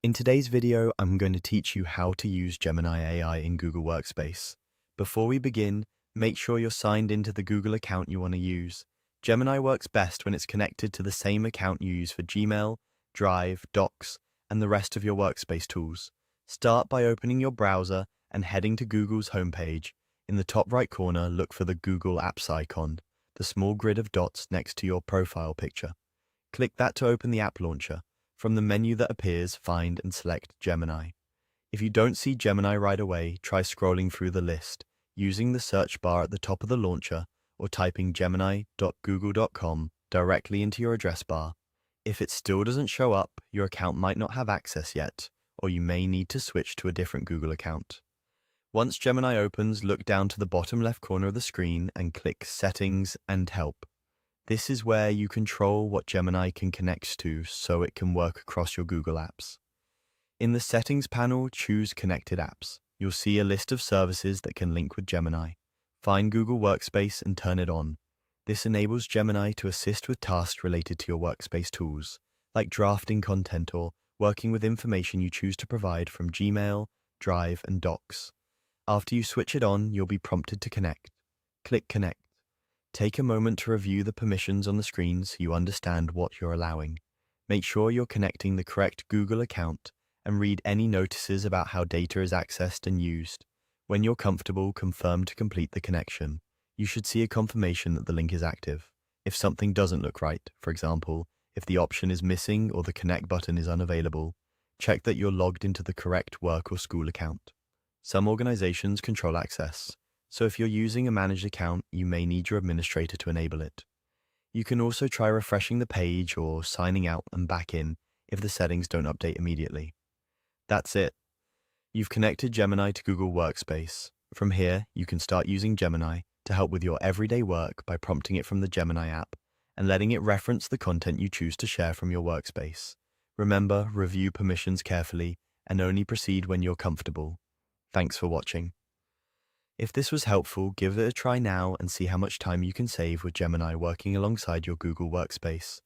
In today's video, I'm going to teach you how to use Gemini AI in Google Workspace. Before we begin, make sure you're signed into the Google account you want to use. Gemini works best when it's connected to the same account you use for Gmail, Drive, Docs, and the rest of your Workspace tools. Start by opening your browser and heading to Google's homepage. In the top right corner, look for the Google Apps icon, the small grid of dots next to your profile picture. Click that to open the app launcher. From the menu that appears, find and select Gemini. If you don't see Gemini right away, try scrolling through the list, using the search bar at the top of the launcher or typing gemini.google.com directly into your address bar. If it still doesn't show up, your account might not have access yet, or you may need to switch to a different Google account. Once Gemini opens, look down to the bottom left corner of the screen and click Settings and Help. This is where you control what Gemini can connect to so it can work across your Google Apps. In the Settings panel, choose Connected Apps. You'll see a list of services that can link with Gemini. Find Google Workspace and turn it on. This enables Gemini to assist with tasks related to your Workspace tools, like drafting content or working with information you choose to provide from Gmail, Drive, and Docs. After you switch it on, you'll be prompted to connect. Click Connect. Take a moment to review the permissions on the screen so you understand what you're allowing. Make sure you're connecting the correct Google account and read any notices about how data is accessed and used. When you're comfortable, confirm to complete the connection. You should see a confirmation that the link is active. If something doesn't look right, for example, if the option is missing or the connect button is unavailable, check that you're logged into the correct work or school account. Some organizations control access, so if you're using a managed account, you may need your administrator to enable it. You can also try refreshing the page or signing out and back in if the settings don't update immediately. That's it. You've connected Gemini to Google Workspace. From here, you can start using Gemini to help with your everyday work by prompting it from the Gemini app and letting it reference the content you choose to share from your workspace. Remember, review permissions carefully and only proceed when you're comfortable. Thanks for watching. If this was helpful, give it a try now and see how much time you can save with Gemini working alongside your Google Workspace.